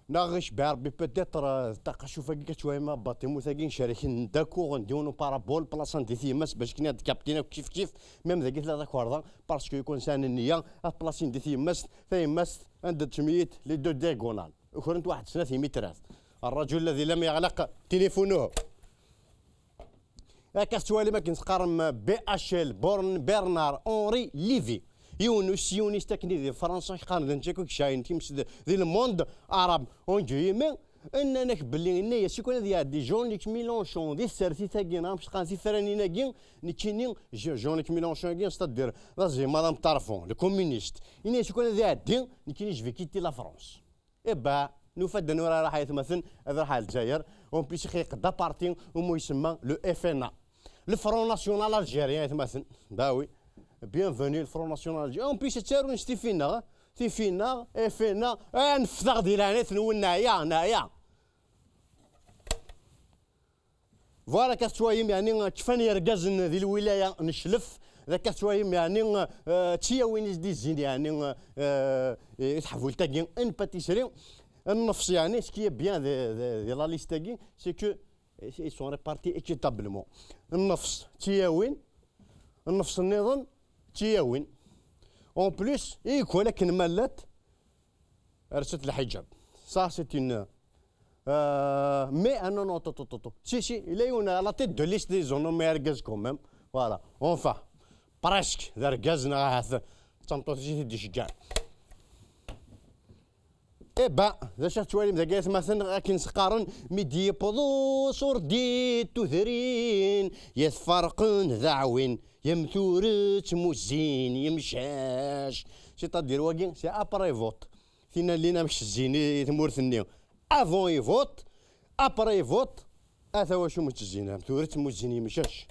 ناغش باربي بيتيتر تاقا شوف هكا شويه ما باطيمو ثاقي شاركين داكو غنديونو بارابول بلاصه ندي ثيماس باش كنا كابتينا كيف ميم ذاك ثلاثه كواردا باسكو يكون سان النيه بلاصه ندي ثيماس عند تشميت لي دو ديغونال وكرنت واحد سنه في مترات الرجل الذي لم يغلق تليفونه هكا سوالي ما كنتقارن بي اش ال بورن برنار اونري ليفي يونس تكني دي فرنسا قارن نتاكو كشاين تيمس دي الموند عرب اون جيمي انك بلي نيا سيكون هذه دي جونيك ميلونشون دي سيرتي تاكينا باش قانتي فرانينا كين نتشيني جونيك ميلونشون كين ستادير لازم مدام طرفون الكومونيست اني سيكون هذه دي نكيني جو في كيتي لا فرنسا ابا نفد نورا راح يتمثل هذا راح الجزائر اون بليس خيقدا بارتي ومو يسمى لو اف ان لو فرون ناسيونال الجيريان يتمثل باوي بيانفوني الفرون ناسيونال الجيريان اون بليس تشارو نشتي فينا اف ان نفذغ ديالانيت نولنا نايا فوالا كتوايم يعني كفاني يركز ذي الولايه نشلف ذاك توايم يعني تشيا وين دي زين يعني يتحفوا لتاكين ان باتيسري النفس يعني سكي بيان دي لا ليست تاكي سي كو اي سون ريبارتي ايكيتابلمون النفس تياوين النفس النظام تياوين اون بليس يكون لكن مالات رست الحجاب صح سي اون مي انا نو تو سي لا يون لا تيت دو ليست دي زون مي ركاز كوميم فوالا اونفا براسك ذا ركازنا هذا تنطوتي دي شجاع إبا ذا شات توالي ذاك مثلا كنسقارن ميدي بوضو صور دي تثرين يتفرقن ذعوين يمثورت موزين يمشاش سي تدير واقي سي ابري فوت فينا لينا مش الزيني تمورثني افون يفوت ابري فوت اثا واش متزين مثورت موزين يمشاش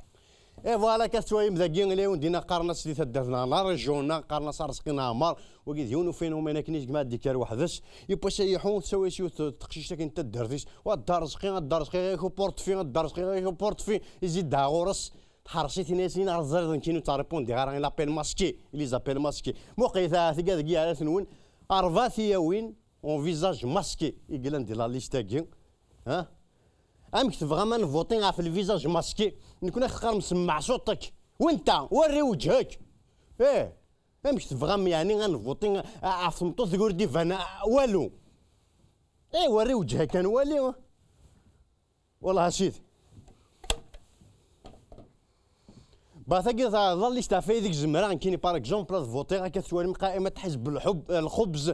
اي فوالا كتوايم ذاكين ليون دينا قارناس اللي تدرنا لا ريجيونا قارناس رزقنا عمار وكي ديونو فينومينا كنيش كما ديكار وحدش يبا سيحون تسوي شي تقشيش تاك انت درديش والدار رزقي غير بورتفي الدار رزقي غير بورتفي يزيد دها غورس تحرشيتي ناسين رزر كينو تاريبون دي غير لابيل ماسكي اللي زابيل ماسكي موقيتا ثقا ذكي على ثنون ارفاثيا وين اون فيزاج ماسكي يقلن دي لا ليست ها امك تبغى ما نفوتين في الفيزاج ماسكي نكون خير مسمع صوتك وانت وري وجهك امك تبغى يعني غنفوتين عفمطو تقول دي فانا والو وري وجهك انا والي والله سيدي باثاكي ظل يستافي ذيك الزمره كاين باغ اكزومبل فوتي هكا ثوالم قائمه حزب الحب الخبز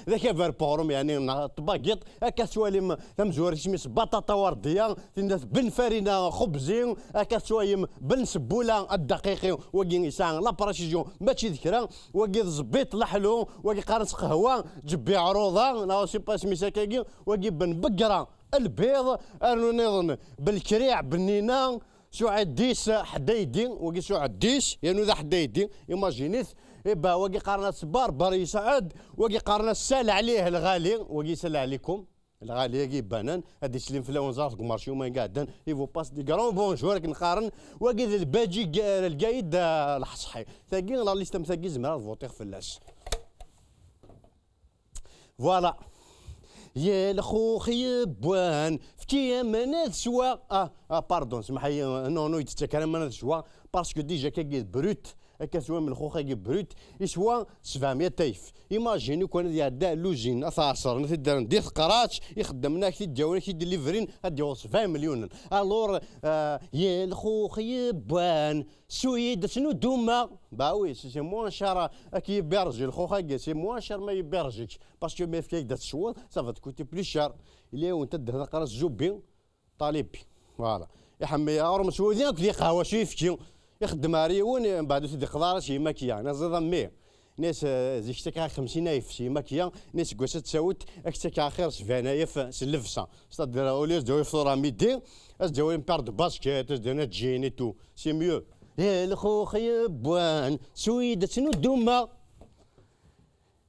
ذاك فير بوروم يعني طباقيط هكا ثوالم تمزوري سميس بطاطا ورديه بن فرينه خبزي هكا ثوالم بن سبوله الدقيقي وكي يسان لابراسيزيون ماشي ذكرى وكي زبيط لحلو وكي قارص قهوه جبي عروضه لا سي با سميس هكاكي وكي بن بقره البيض انو نظن بالكريع بالنينه شو عديس حدايدي وكي شو عديس يعني ذا حدايدي ايماجينيث إبا وكي قارنا صبار بري سعد وكي قارنا سال عليه الغالي وكي سال عليكم الغاليه كي بانان هادي سليم في وزاره الكومارشي وما قاعدين يفو باس دي كرون بونجور نقارن وكيد الباجي القايد الحصحي ثاقي لا ليست ثاقي زمرا فوتيغ فلاس فوالا يا الخوخ يبوان فتي منات سوا باردون سمح لي نو يتسكر منات سوا باسكو ديجا كي بروت كسوا من الخوخ كي بروت يسوا 700 تايف ايماجيني كون يعدا لوجين اثاصر نتدار ندير قراتش يخدمنا كي تجاونا كي ديليفرين هادي 7 مليون الور يا الخوخ يبوان سويد شنو دوما باوي سي موان شار كي بيرجي الخوخ سي موان شار ما يبرجيك باسكو ما فيك دا تشوال صافا تكوتي بلي شار اللي هو انت دهنا قراص جوبي طالبي فوالا يحمي اور مسعودين كلي قهوه شيفتي يخدم ريون من بعد سيدي خضار شي ماكيا انا زضمي ناس زيكتك 50,000 شي ماكيا ناس كوسات تساوت اكتك اخر 70,000 سلفسا صدر اوليس داوي فطوره ميدي اس داوي بار دو باسكيت اس دانا تجيني تو سي ميو يا الخوخ يبوان سويدة شنو دوما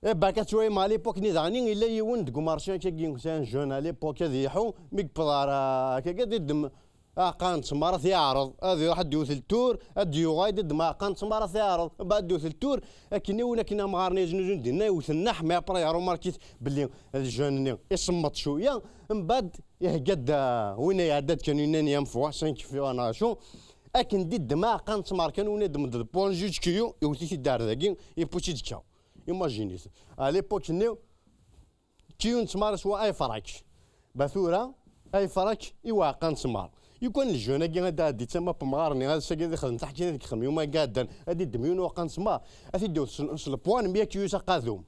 باكا شويه مع ليبوك نيزاني الا يون دكو مارشان كي سان جون على ليبوك يضيحو ميك بلارا كي قدم قان تمارة يعرض هذا يروح ديوث التور اديو غايد ما قان تمارة يعرض بعد ديوث التور لكن ولكن مغارني جنوجن دينا يوثنح ما برا يعرو ماركيت باللي الجون يصمت شويه من بعد يهقد وين يعدد كانوا ينام فوا 5 في انا شو لكن دي دماغ قان تمار كانوا ندم بون جوج كيو يوثي دار ذاكي يبوتي دكا ايماجيني على ليبوك نيو كيو تمار سوا اي فراك باثوره اي فراك ايوا قان تمار يكون الجون كي غادا دي تما بمغارني هذا الشيء اللي خدمت تحكي لك خم يوم قادا هذه دميون وقان تما هذه دو البوان 100 كيو سقاذوم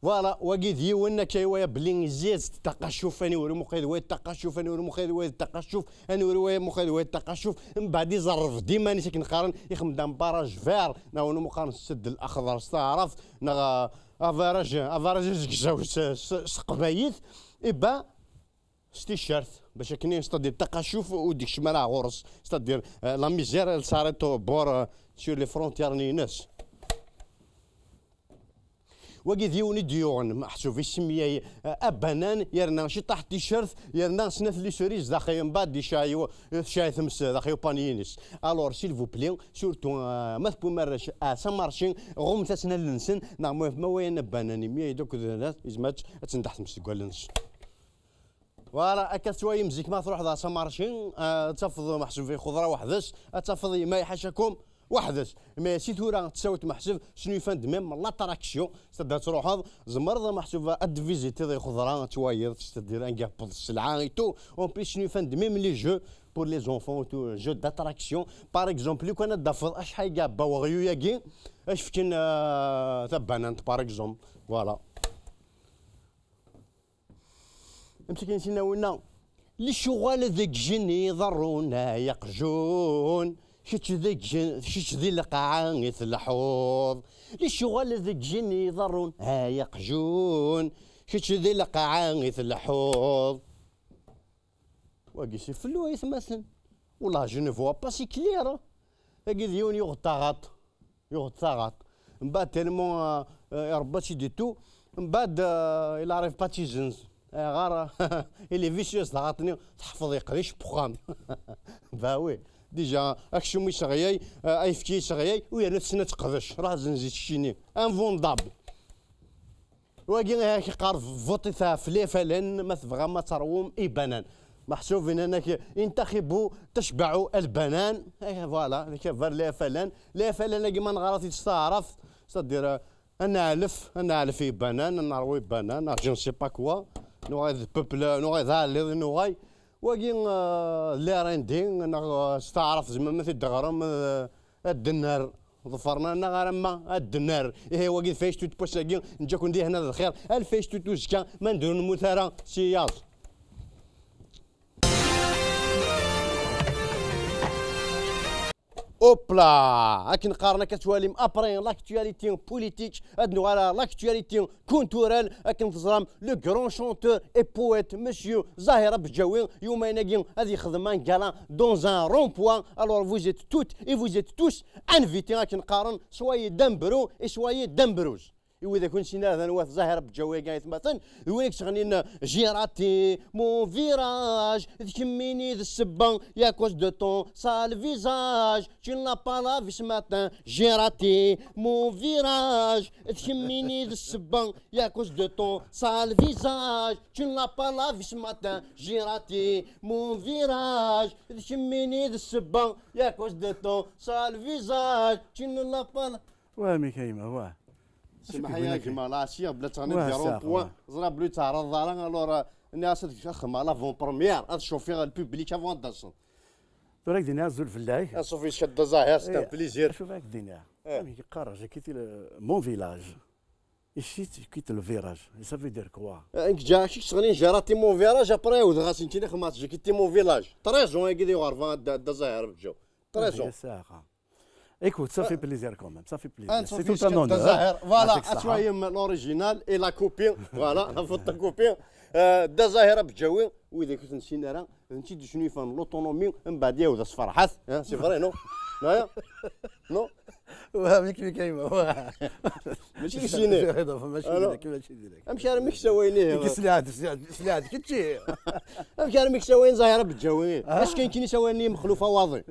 فوالا وقيد يونا كيوايا بلين زيز التقشف انا وري مخيد وي التقشف انا وري مخيد وي التقشف انا وري مخيد وي التقشف من بعد يزرف ديما انا ساكن نقارن يخدم باراج فير ناونو مقارن السد الاخضر استعرف نغا افراج سقبايث إبا ستيشيرت باش كنين ستادير التقشف وديك الشمال غورس ستادير لا ميزير صارت بور سور لي فرونتيير ناس وكي ديوني ديون محسوب السميه ابانان يرنا شي طاح تيشيرت يرنا سناف لي سوريز داخل من بعد دي شاي ثمس داخل بانينيس الور سيل فو بلي سورتو ما تبو مرش سامارشين غوم تسنا لنسن نعم ما وين باناني مي دوك الناس ازمات تندح تمس كوالنس فوالا اكا شويه مزيك ما تروح ذا سامارشين تفض محسوب في خضره وحدس تفض ما يحشكم وحدث ما سي ثورا تساوت محسوب شنو يفند ميم لا تراكسيون تقدر تروح هذا زمرضه محسوب اد فيزيتي ذي خضره توايض تدير ان كابل السلعه اي تو اون بليس شنو يفند ميم لي جو بور لي زونفون تو جو داتراكسيون باغ اكزومبل لو كان دافض اشحال كابا وغيو ياكي اش فكن تبانانت باغ اكزومبل فوالا مسكين سينا لي شغال ذيك جني ضرونا يقجون شتش ذي القاعة الحوض لي شغال ذيك جني ضرون يقجون شتش ذي القاعة الحوض واقيسي في اللويث مثلا والله جو نو فوا با سي كلير هاكي ديون يغطاغط من بعد تالمون يربى شي ديتو من بعد الى عرف باتيجنز غار الي فيشيوس ضغطني تحفظ يقريش بوغام باوي ديجا اكشومي صغياي ايفتي صغياي ويا نفسنا تقفش راه زنزيت شيني انفوندابل واكي هاكي قارف فوتي فلي فلان ما تبغى ما تروم اي بنان محسوب انك انتخبوا تشبعوا البنان فوالا كيف لي فلان كيما نغراتي تستعرف صدير انا علف في بنان نروي بنان جو سي با كوا نوغي بوبل نوغي ذالي نوغي واكين لي ريندين استعرف زعما مثل دغرم الدنار ظفرنا انا غرما الدنار ايه واكين فايش تبوساكين نجا كون دي هنا الخير الفايش توزكا ما نديرو المثارة سياز اوبلا هاك نقارنا كتوالي ابري لاكتواليتي بوليتيك ادنو على لاكتواليتي كونتورال هاك نتزرم لو غران شونتور اي بويت مسيو زاهر بجاوي يوم يناقي هذه خدمان كالا دون ان رون بوان الور فوز توت اي فوز توس انفيتي هاك نقارن سواي دمبرو اي سواي دمبروز وإذا كنت سينا هذا نواف زاهر بجوي قايت مثلا وينك تغني جيراتي مون فيراج تكميني ذا السبان يا كوز دو طون سال فيزاج tu n'as pas la vie ce matin j'ai raté mon virage تكميني ذا السبان يا كوز دو طون سال فيزاج tu n'as pas la vie ce matin j'ai raté mon virage تكميني ذا السبان يا كوز دو طون سال فيزاج tu n'as pas la
واه مي كايمه واه
سمح يا جماعه عشيه بلا تغني ديرون بوان زرا بلو تاع رضا الور الناس تخمم على فون بروميير تشوفي البوبليك افون داسون
راك دينا زول فلاي
صوفي شد زاهر ستا بليزير
شوف راك دينا كي قرر كيتي مون فيلاج ايشي كيت لو فيراج سا في دير كوا
انك جا كي تغني جراتي مون فيراج ابري ود غاسي انت خمات جي كيتي مون فيلاج 13 كيدي غرفه دا زاهر بجو 13
Écoute, ça fait plaisir quand même, ça fait plaisir.
C'est tout un honneur. Voilà, شويه من الاوريجينال اي لا كوبين فوالا فوت كوبين دا زاهره بجوي واذا كنت نسينا راه انت شنو يفهم لوطونومي من بعد ياود فرحات سي فري نو نايا نو
واه ميك كايمه واه
ماشي كيسيني
ماشي ديريكت
امشي راه ميك سوينيه
كيسلاد كتشي
امشي راه ميك سوين زاهره بجوي اش كاين كي سويني مخلوفه واضي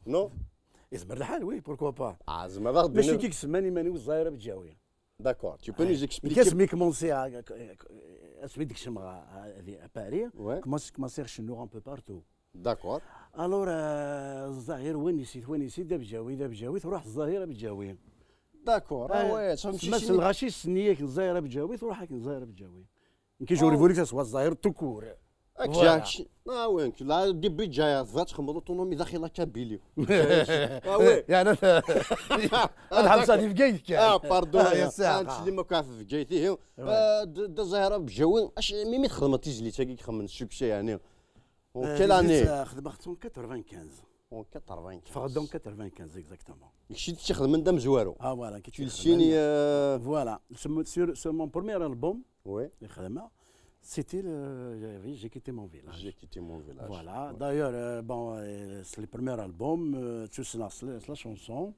نو
يزمر الحال وي بوركوا با
زعما باغي
ماشي كيك سماني ماني والزايره بالجاويه
داكور tu peux nous expliquer
كاسمي كومونسي اسمي ديك الشمغه هذه باري كومونسي نشنو ان بو بارتو
داكور
الور الظاهر وين نسيت دابجاوي تروح الظاهره بالجاوي
داكور وي
تمثل الغاشي سنيك الظاهره بالجاوي تروح هاك الظاهره بالجاوي كيجوري فوليك سوا الظاهر توكور
جاكش وينك لا ديبي جايه فات خمض اوتونومي داخله كابيلي
يعني انا حبساني في جيتك
باردون انت اللي ما كاع في جيتي دا زهره بجوي اش ميمي تخدم تيجلي تاكي كخمن السكسي يعني كيل اني
خدمت 95
95
فغدون 95 اكزاكتومون
كشي تخدم من دم زوارو
فوالا
كي تشيني
فوالا سور مون بروميير البوم
وي
اللي خدمه C'était j'ai quitté mon village.
J'ai quitté mon village.
Voilà. D'ailleurs, bon, c'est le premier album. Tu sais la chanson.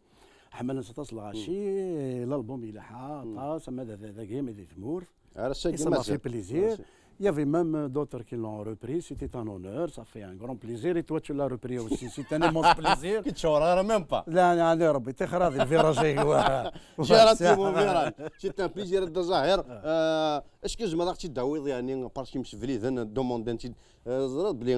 حملنا 16 الغاشي l'album il a ça m'a داكي ما ثمور. Ça m'a fait plaisir. Il y avait même d'autres qui l'ont repris, c'était un honneur, ça fait un grand plaisir. Et toi, tu l'as repris aussi, c'est un immense plaisir.
كي تشورها même pas.
لا أنا ربي تخراضي الفيراجي هو.
جراتي مون فيراج، c'est un plaisir de زاهر. اسكوز ما داكشي داويض يعني باسكو مسفلي ذن دوموندنتي زرد بلي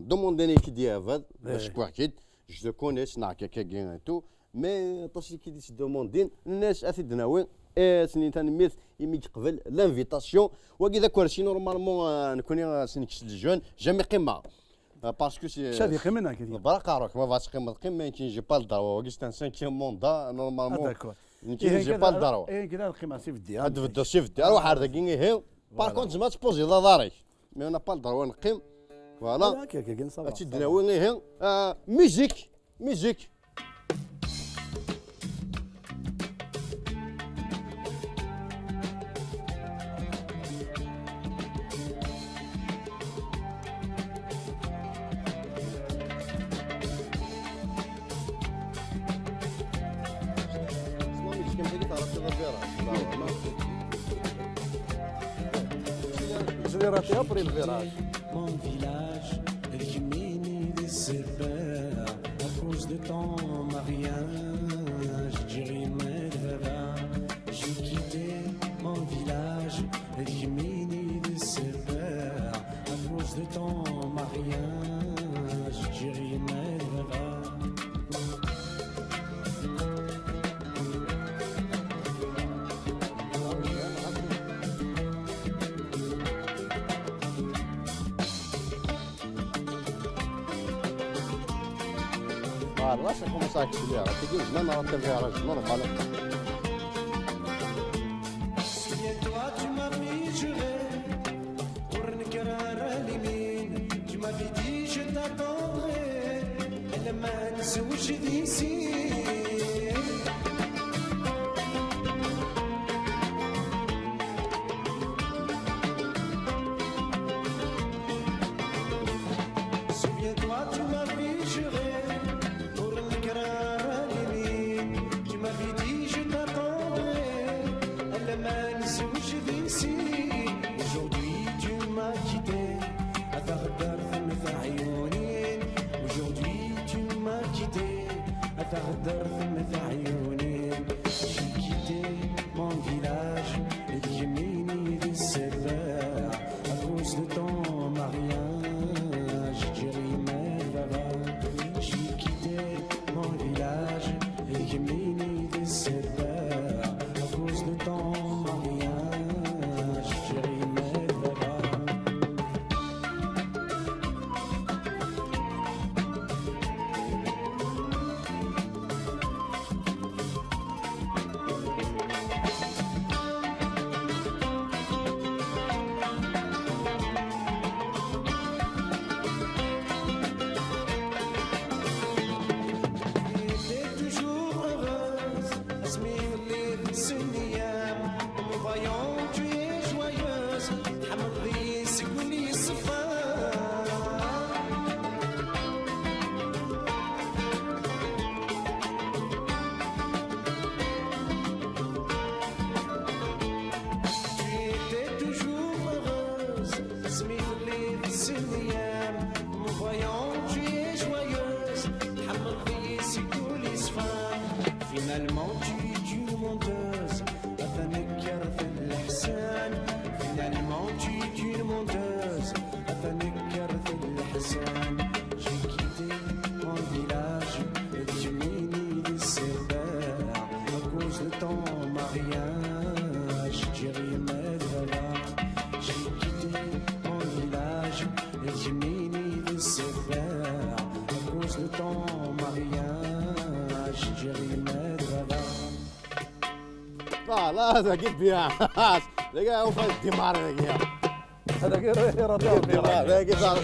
دوموندني كي ديافاد باش كواحد جو كونيس نعك كاكين تو مي طاسي كي ديس دوموندين الناس افيدناوي سنين تنميت يمي قبل لانفيتاسيون وكذا كورسي نورمالمون نكوني سنكس الجون جامي قمه باسكو سي
شادي قمنا كذي
برا قاروك ما فاش قمه قمه يمكن جي با الدروا وكيست ان 5 موندا نورمالمون يمكن جي با الدروا
اي كذا القمه سي في الديار
هاد في الدوسي في الديار روح هذا كي هي بار كونت زعما تبوزي لا داريك مي انا با الدروا نقيم فوالا هادشي دناوي هي ميوزيك
Mon village, Rimini de Sebert, à cause de ton mariage, j'ai quitté mon village, Rimini de Sebert, à cause de ton mariage,
Là, ça commence à accélérer. C'est que même avant de faire un normal.
Souviens-toi, tu m'avais juré pour ne qu'à l'imine. Tu m'avais dit, je t'attendrai. Et la main où j'ai dit ici. Souviens-toi, tu m'avais juré. Tu m'avais dit je t'attendrai, تغدر ثمث عيونين aujourd'hui tu m'as quitté تغدر ثمث عيونين j'ai quitté mon village et Yemini de Sévère à cause de ton mariage Jérémy Vava j'ai quitté mon village et Yemini de Sévère à cause de ton mariage Jérémy Vava. Finalement tu es une menteuse, أتنكر في الإحسان. Finalement tu es une menteuse, أتنكر في الإحسان. J'ai quitté mon village, le Yemini de Sévère, à cause de ton mariage, Jérémy Vava. J'ai quitté mon village, le Yemini de Sévère, à cause de ton mariage, Jérémy.
لا هذا قد بيا لقى وفا الدمار
هذا غير رضا
هذا قد على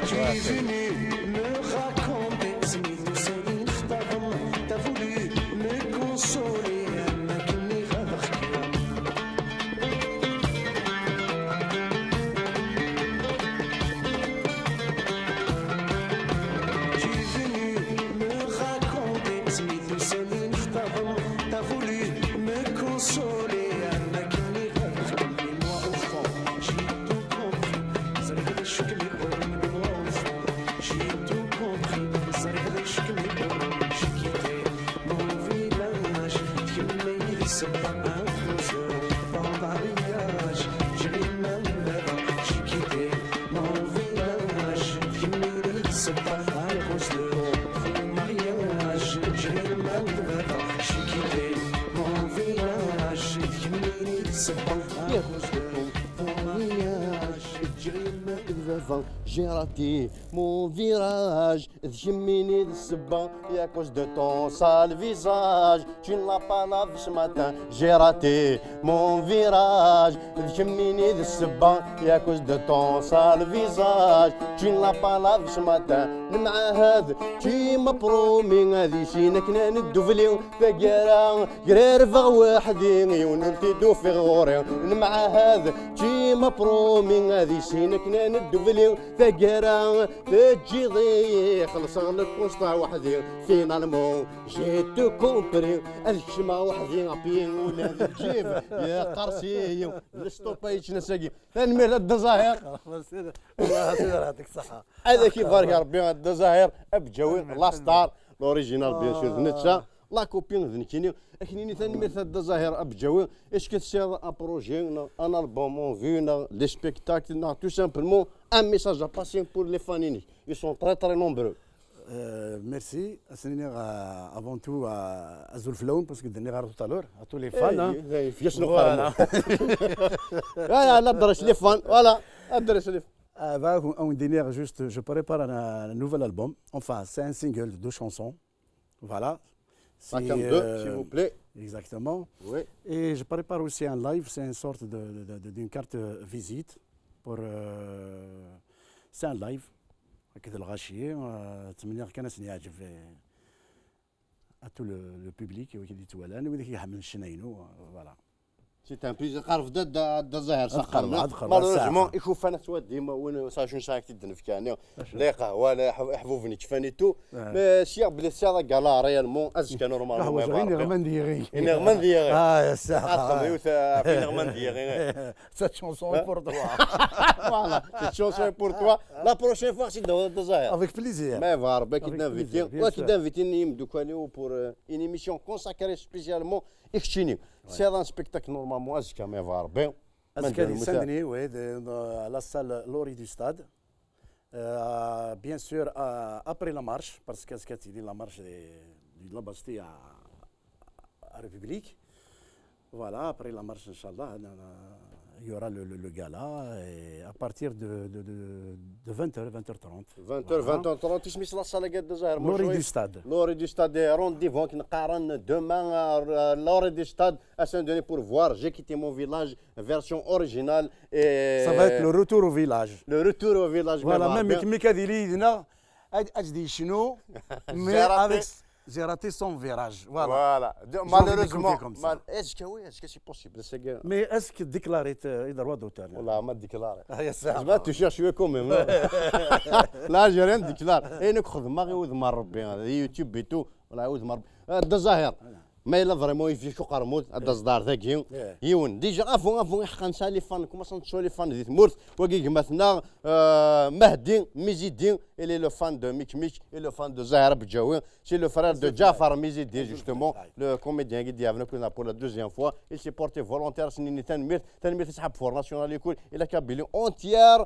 Tu es venu me raconter ce mythe, c'est une femme. T'as voulu me consoler, mais qui n'est pas Tu es venu me raconter ce mythe, c'est une femme. T'as voulu me consoler, mais qui n'est pas et moi au fond, j'ai tout compris. Ça veut dire que j'ai tout compris, ça veut dire que j'ai quitté mon village, qui m'a dit c'est pas un cause ton mariage, j'ai quitté mon village, qui m'a dit c'est pas un cause de ton mariage, j'ai quitté mon village, qui m'a dit c'est pas un cause de ton mariage,
J'ai raté mon virage, Jimini de Seban, et à cause de ton sale visage, tu ne l'as pas lavé ce matin. J'ai raté mon virage, Jimini de Seban, et à cause de ton sale visage, tu ne l'as pas lavé ce matin. المعهد تي مبرومي غادي شينا كنا ندوفليو ثقيرا قرير فغ وحدي ونلتدو في غوري المعهد تي مبرومي غادي شينا كنا ندوفليو ثقيرا تجيضي خلص لك وسطا وحدي فينالمون جيتو كومبري الشما وحدي غابين ولا تجيب يا قرصي الستوبايتش نساقي ثاني الدزاهر
الله يعطيك الصحة.
هذا كيف بارك ربي الدزاهر ابجوي لا ستار لوريجينال بيان سور نتشا لا كوبين ذنكيني اكنيني ثاني مثل الدزاهر ابجوي اش كتسير ان بروجي ان البوم فينا لي سبيكتاكل تو سامبلمون ان ميساج ا باسين بور لي فانيني ils sont très très nombreux.
Merci. Avant tout à Zulfloun, parce que tout à l'heure, à tous les fans.
Voilà. Voilà, les fans. Voilà.
On dîner juste, je prépare un nouvel album. Enfin, c'est un single de 2 chansons. Voilà.
Chacun d'eux, s'il vous plaît.
Exactement.
Oui.
Et je prépare aussi un live, c'est une sorte d'une carte visite pour. C'est un live. هكذا الغاشيه تمنى كان يعجب à tout le public وكيدي توالان وذاك يحمل الشناينو فوالا.
سي ان بليزير قارف دا الظاهر سقرنا مالوريزمون يشوف انا سوا ديما وين ساشون ساعه تدنف كان لا قهوه لا حفوفني تفانيتو ماشي بلي سيا كالا ريالمون ازكى نورمالمون
قهوه غير نغمان ديغي
نغمان ديغي
يا ساعه
يوث في نغمان ديغي
سات شونسون بور توا
فوالا سات شونسون بور توا لا بروشين فوا سي دا الظاهر
افيك بليزير
ما فار كي دانفيتي وكي دانفيتي يمدوكاليو بور اون ايميسيون كونساكري سبيسيالمون اكشيني سي ان سبيكتاكل نورمالمون ازكى ما فار بين
ازكى ساندني وي لا سال لوري دو ستاد بيان سور ابري لا مارش باسكو كتدي لا مارش دي لا باستيا ريبوبليك فوالا ابري لا مارش ان شاء الله il y aura le gala et à partir de 20h, 20h30.
20h30 اسميس لا صاله قد الظاهر
لوري دي ستاد.
لوري دي ستاد رونديفو كنقارن دومان لوري دي ستاد اسان دوني بور فوار جي كيتي مون فيلاج فيرسيون اوريجينال اي
ça va être le retour au village.
Le retour au village.
Voilà même كيما كاديري يدنا اجدي شنو مي avec j'ai raté son virage.
Voilà. Malheureusement. Est-ce que c'est possible?
Mais est-ce que déclarer le droit d'auteur?
والله ما ديكلاري. ما تشير شويه كوميم. لا j'ai rien déclaré. اي ناخذ ماغي وذمر ربي هذا يوتيوب بيتو ولا وذمر هذا ظاهر. ما الا فريمون يفي شو قرمود هذا صدار ذاك يون ديجا افون حقا نسالي فان كوما سنتشو لي فان دي ثمورت وكي مثلا مهدي ميزيدين اللي لو فان دو ميك et le fan de Zahra Bidjaoui c'est le frère de Jafar Mizidi justement le comédien qui dit pour la deuxième fois il s'est porté volontaire سنين تنمير تسحب فور ناسيونال يكون الى كابيلي اونتيير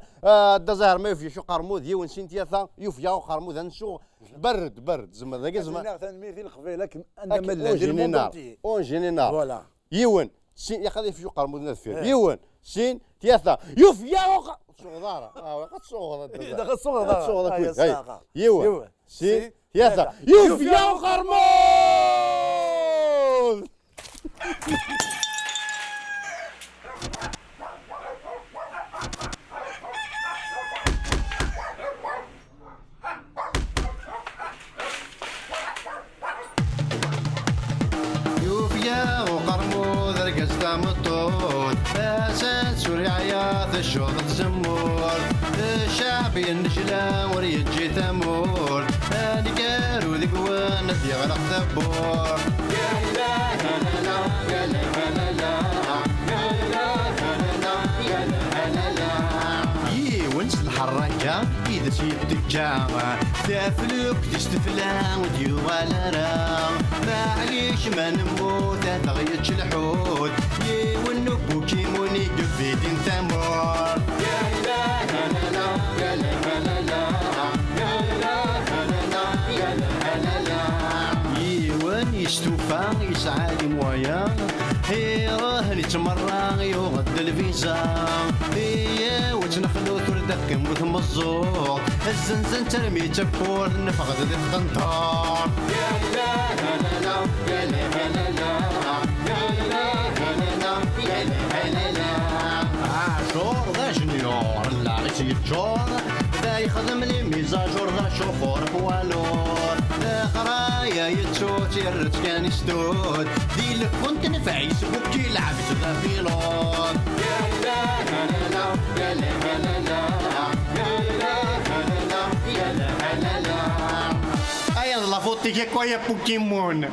دا زهر ما يفي شو قرمود يون سنتيا يوفيا قرمود نسو برد زعما ذاك زعما
تنمير القبيله انما الموندي
اون جينيرال
فوالا
يون سين يا خلي في قرمود نفير يون سين تياثا يوفيا صغار قد صغار
داك صغار
يون سين تياثا يوفيا قرمود مطود فاسد سوري عياط الشوط تزمور الشعبي النجلة وريجي ثمور هاني كارو ذيك وانا يغرق ثبور يا إله لا لا يا لا لا لا يا إله لا يا لا لا ونس الحركة إذا سيبت الجامع تفلوك تستفلا وديو على رام معليش ما نموت تغيتش الحوت يونك بوكيموني قفيدين ثمور يا إله لا لا يا لا لا لا يا إله لا لا يا لا لا يوان يستوفى يسعى مويا راه نتمرى يغد الفيزا هي وتنخلو تردك مثل الزور الزنزن ترمي تبور نفقد ذي القنطار يا إله لا لا يا لا لا لا يا إله لا لا يا لا لا عاشور ذا جنيور لا غيتي الجور ذا يخدم لي ميزاجور ذا شوفور بوالور ذا قرايا يتشوت يرد كان يستود ذي لك كنت نفعيس بوكي لعبت ذا بيلون يا إله لا لا يا لا لا لا يا إله لا لا يا لا لا لا أيا لا فوتي كي كويا بوكيمون